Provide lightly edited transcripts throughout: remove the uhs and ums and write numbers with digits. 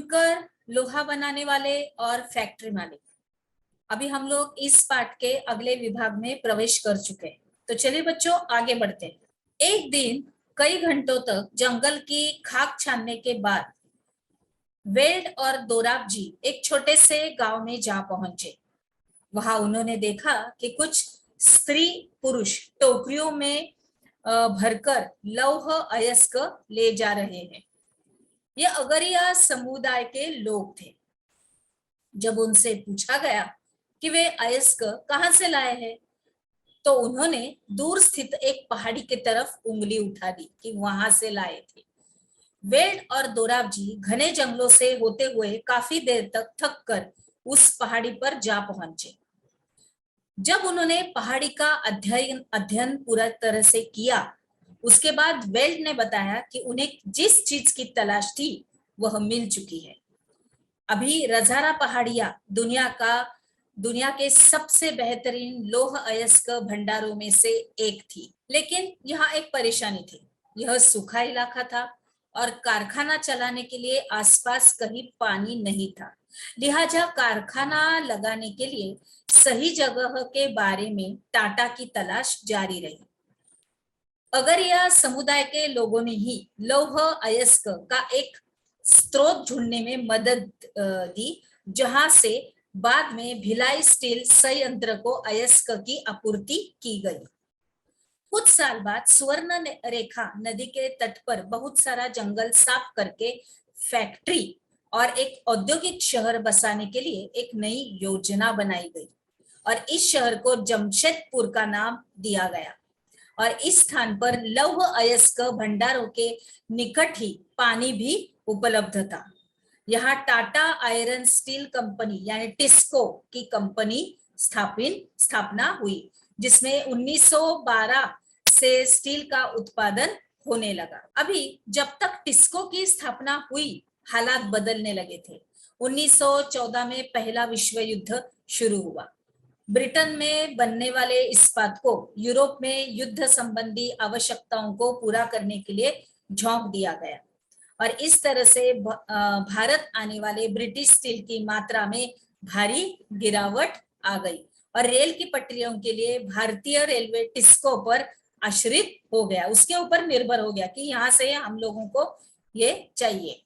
बुनकर, लोहा बनाने वाले और फैक्ट्री मालिक। अभी हम लोग इस पाठ के अगले विभाग में प्रवेश कर चुके हैं। तो चलिए बच्चों आगे बढ़ते हैं। एक दिन कई घंटों तक जंगल की खाक छानने के बाद वेल्ड और दोराब जी एक छोटे से गांव में जा पहुंचे। वहां उन्होंने देखा कि कुछ स्त्री पुरुष टोकरियों में भरकर लौह अयस्क ले जा रहे हैं। ये अगरिया समुदाय के लोग थे। जब उनसे पूछा गया कि वे अयस्क कहां से लाए हैं, तो उन्होंने दूर स्थित एक पहाड़ी की तरफ उंगली उठा दी कि वहां से लाए थे। वेल्ड और दोराब जी घने जंगलों से होते हुए काफी देर तक थक कर उस पहाड़ी पर जा पहुंचे। जब उन्होंने पहाड़ी का अध्ययन पूरा तरह से किया, उसके बाद वेल्ड ने बताया कि उन्हें जिस चीज की तलाश थी वह मिल चुकी है। अभी रजारा पहाड़ियां दुनिया के सबसे बेहतरीन लौह अयस्क भंडारों में से एक थी। लेकिन यहाँ एक परेशानी थी। यह सूखा इलाका था और कारखाना चलाने के लिए आसपास कहीं पानी नहीं था। लिहाजा कारखाना लगाने के लिए सही जगह के बारे में टाटा की तलाश जारी रही। अगरिया समुदाय के लोगों ने ही लौह अयस्क का एक स्रोत ढूंढने में मदद दी, जहां से बाद में भिलाई स्टील संयंत्र को अयस्क की आपूर्ति की गई। कुछ साल बाद स्वर्ण रेखा नदी के तट पर बहुत सारा जंगल साफ करके फैक्ट्री और एक औद्योगिक शहर बसाने के लिए एक नई योजना बनाई गई और इस शहर को जमशेदपुर का नाम दिया गया। और इस स्थान पर लौह अयस्क भंडारों के निकट ही पानी भी उपलब्ध था। यहाँ टाटा आयरन स्टील कंपनी यानी टिस्को की कंपनी स्थापना हुई, जिसमें 1912 से स्टील का उत्पादन होने लगा। अभी जब तक टिस्को की स्थापना हुई, हालात बदलने लगे थे। 1914 में पहला विश्व युद्ध शुरू हुआ। ब्रिटेन में बनने वाले इस्पात को यूरोप में युद्ध संबंधी आवश्यकताओं को पूरा करने के लिए झोंक दिया गया और इस तरह से भारत आने वाले ब्रिटिश स्टील की मात्रा में भारी गिरावट आ गई और रेल की पटरियों के लिए भारतीय रेलवे टिस्को पर आश्रित हो गया, उसके ऊपर निर्भर हो गया कि यहाँ से हम लोगों को ये चाहिए।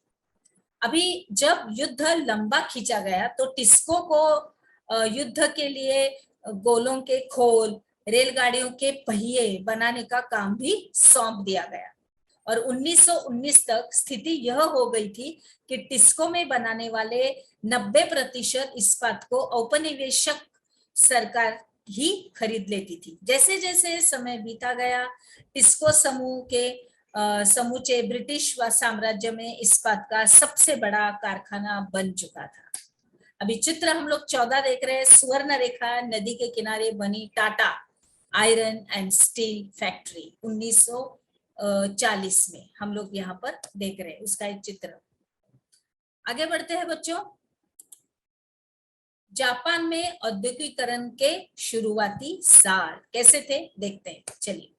अभी जब युद्ध लंबा खींचा गया तो टिस्को को युद्ध के लिए गोलों के खोल, रेलगाड़ियों के पहिए बनाने का काम भी सौंप दिया गया और 1919 तक स्थिति यह हो गई थी कि टिस्को में बनाने वाले 90% इस्पात को औपनिवेशिक सरकार ही खरीद लेती थी। जैसे जैसे समय बीता गया, टिस्को समूह के समूचे ब्रिटिश साम्राज्य में इस्पात का सबसे बड़ा कारखाना बन चुका था। अभी चित्र हम लोग 14 देख रहे हैं। स्वर्ण रेखा नदी के किनारे बनी Tata iron and steel factory 1940 में हम लोग यहाँ पर देख रहे हैं उसका एक चित्र। आगे बढ़ते हैं बच्चों। जापान में औद्योगिकरण के शुरुआती साल कैसे थे देखते हैं। चलिए,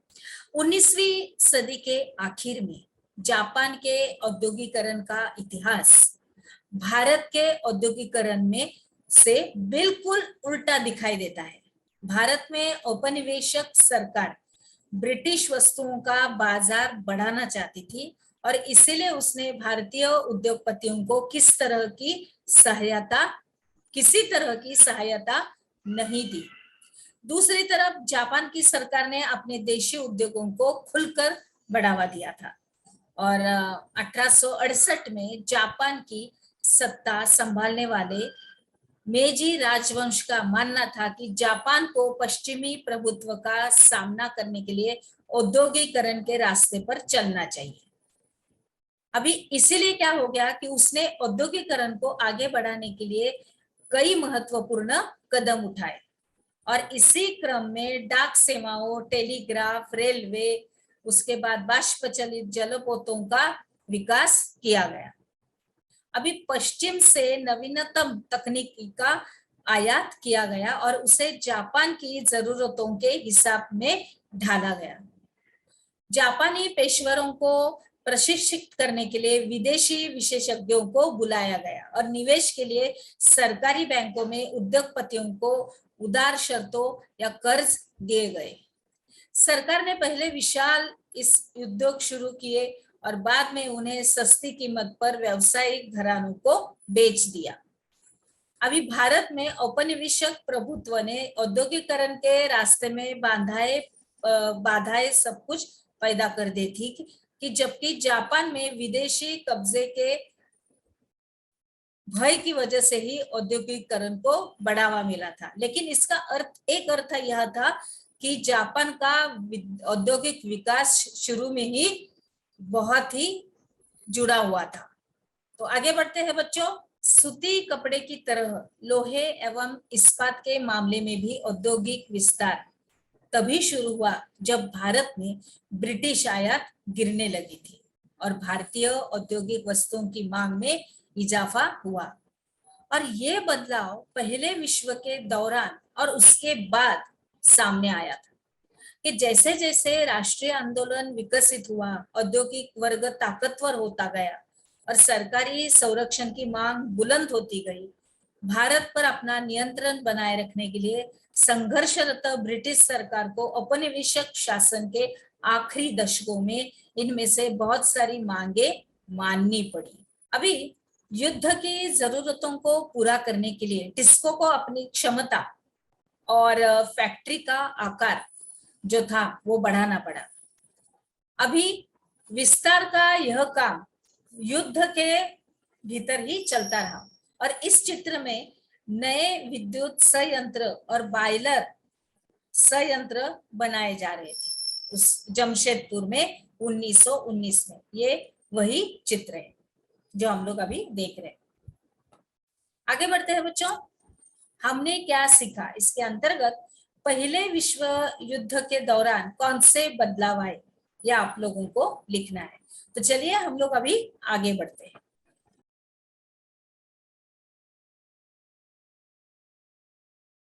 19वीं सदी के आखिर में जापान के औद्योगिकरण का इतिहास भारत के औद्योगिकरण में से बिल्कुल उल्टा दिखाई देता है। भारत में औपनिवेशिक सरकार ब्रिटिश वस्तुओं का बाजार बढ़ाना चाहती थी और इसीलिए उसने भारतीय उद्योगपतियों को किसी तरह की सहायता नहीं दी। दूसरी तरफ जापान की सरकार ने अपने देशी उद्योगों को खुलकर बढ़ावा दिया था और 1868 में जापान की सत्ता संभालने वाले मेजी राजवंश का मानना था कि जापान को पश्चिमी प्रभुत्व का सामना करने के लिए औद्योगिकरण के रास्ते पर चलना चाहिए। अभी इसीलिए क्या हो गया कि उसने औद्योगिकरण को आगे बढ़ाने के लिए कई महत्वपूर्ण कदम उठाए और इसी क्रम में डाक सेवाओं, टेलीग्राफ, रेलवे, उसके बाद बाष्प चलित जलपोतों का विकास किया गया। अभी पश्चिम से नवीनतम तकनीकी का आयात किया गया और उसे जापान की जरूरतों के हिसाब में ढाला गया। जापानी पेशवरों को प्रशिक्षित करने के लिए विदेशी विशेषज्ञों को बुलाया गया और निवेश के लिए सरकारी बैंकों में उद्योगपतियों को उदार शर्तों या कर्ज दिए गए। सरकार ने पहले विशाल इस उद्योग शुरू किए और बाद में उन्हें सस्ती कीमत पर व्यावसायिक घरानों को बेच दिया। अभी भारत में औपनिवेशिक प्रभुत्व ने औद्योगिकरण के रास्ते में बाधाएं सब कुछ पैदा कर दी थी कि जबकि जापान में विदेशी कब्जे के भय की वजह से ही औद्योगिकरण को बढ़ावा मिला था। लेकिन इसका एक अर्थ यह था कि जापान का औद्योगिक विकास शुरू में ही बहुत ही जुड़ा हुआ था। तो आगे बढ़ते हैं बच्चों। सूती कपड़े की तरह लोहे एवं इस्पात के मामले में भी औद्योगिक विस्तार तभी शुरू हुआ जब भारत में ब्रिटिश आयात गिरने लगी थी और भारतीय औद्योगिक वस्तुओं की मांग में इजाफा हुआ। और ये बदलाव पहले विश्व के दौरान और उसके बाद सामने आया था कि जैसे जैसे राष्ट्रीय आंदोलन विकसित हुआ, औद्योगिक वर्ग ताकतवर होता गया और सरकारी संरक्षण की मांग बुलंद होती गई। भारत पर अपना नियंत्रण बनाए रखने के लिए संघर्षरत ब्रिटिश सरकार को औपनिवेशिक शासन के आखिरी दशकों में इनमें से बहुत सारी मांगे माननी पड़ी। अभी युद्ध की जरूरतों को पूरा करने के लिए टिस्को को अपनी क्षमता और फैक्ट्री का आकार जो था वो बढ़ाना पड़ा। अभी विस्तार का यह काम युद्ध के भीतर ही चलता रहा और इस चित्र में नए विद्युत संयंत्र और बॉयलर संयंत्र बनाए जा रहे थे उस जमशेदपुर में 1919 में। ये वही चित्र है जो हम लोग अभी देख रहे हैं। आगे बढ़ते हैं बच्चों। हमने क्या सीखा इसके अंतर्गत? पहले विश्व युद्ध के दौरान कौन से बदलाव आए, यह आप लोगों को लिखना है। तो चलिए हम लोग अभी आगे बढ़ते हैं।